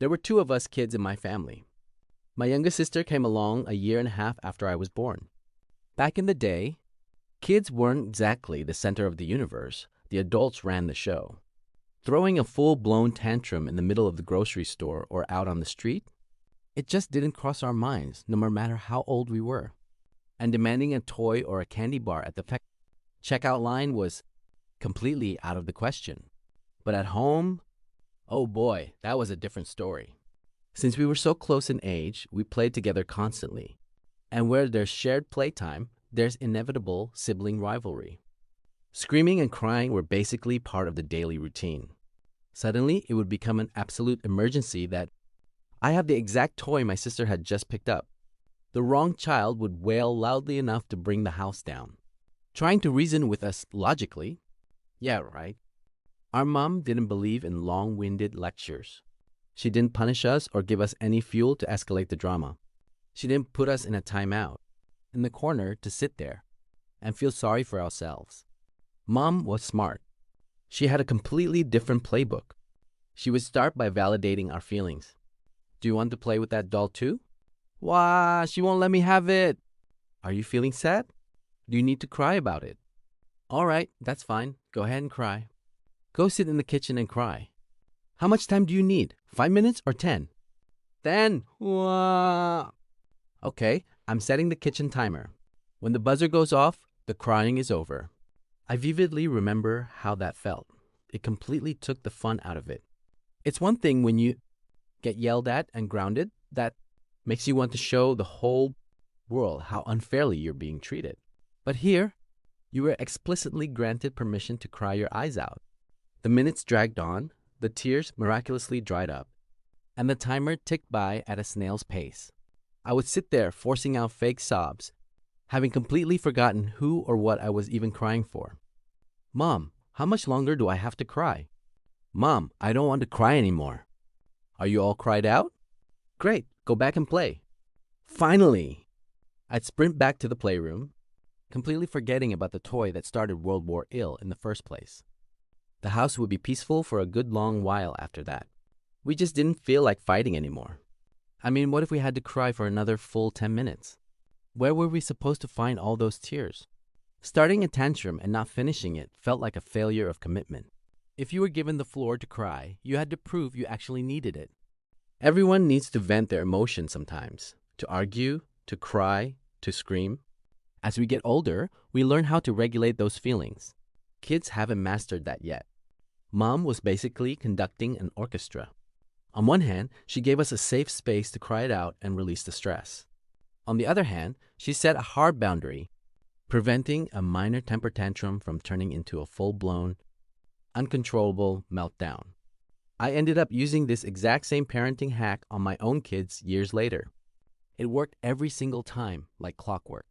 There were two of us kids in my family. My youngest sister came along a year and a half after I was born. Back in the day, kids weren't exactly the center of the universe. The adults ran the show. Throwing a full-blown tantrum in the middle of the grocery store or out on the street, it just didn't cross our minds, no matter how old we were. And demanding a toy or a candy bar at the checkout line was completely out of the question. But at home, oh boy, that was a different story. Since we were so close in age, we played together constantly. And where there's shared playtime, there's inevitable sibling rivalry. Screaming and crying were basically part of the daily routine. Suddenly, it would become an absolute emergency that I have the exact toy my sister had just picked up. The wrong child would wail loudly enough to bring the house down. Trying to reason with us logically, yeah, right. Our mom didn't believe in long-winded lectures. She didn't punish us or give us any fuel to escalate the drama. She didn't put us in a timeout, in the corner to sit there and feel sorry for ourselves. Mom was smart. She had a completely different playbook. She would start by validating our feelings. Do you want to play with that doll too? Wah, she won't let me have it. Are you feeling sad? Do you need to cry about it? All right, that's fine. Go ahead and cry. Go sit in the kitchen and cry. How much time do you need? 5 minutes or 10? 10. Wah. Okay, I'm setting the kitchen timer. When the buzzer goes off, the crying is over. I vividly remember how that felt. It completely took the fun out of it. It's one thing when you get yelled at and grounded that makes you want to show the whole world how unfairly you're being treated. But here, you were explicitly granted permission to cry your eyes out. The minutes dragged on, the tears miraculously dried up, and the timer ticked by at a snail's pace. I would sit there forcing out fake sobs, having completely forgotten who or what I was even crying for. Mom, how much longer do I have to cry? Mom, I don't want to cry anymore. Are you all cried out? Great, go back and play. Finally! I'd sprint back to the playroom, completely forgetting about the toy that started World War Ill in the first place. The house would be peaceful for a good long while after that. We just didn't feel like fighting anymore. I mean, what if we had to cry for another full 10 minutes? Where were we supposed to find all those tears? Starting a tantrum and not finishing it felt like a failure of commitment. If you were given the floor to cry, you had to prove you actually needed it. Everyone needs to vent their emotions sometimes, to argue, to cry, to scream. As we get older, we learn how to regulate those feelings. Kids haven't mastered that yet. Mom was basically conducting an orchestra. On one hand, she gave us a safe space to cry it out and release the stress. On the other hand, she set a hard boundary, preventing a minor temper tantrum from turning into a full-blown, uncontrollable meltdown. I ended up using this exact same parenting hack on my own kids years later. It worked every single time, like clockwork.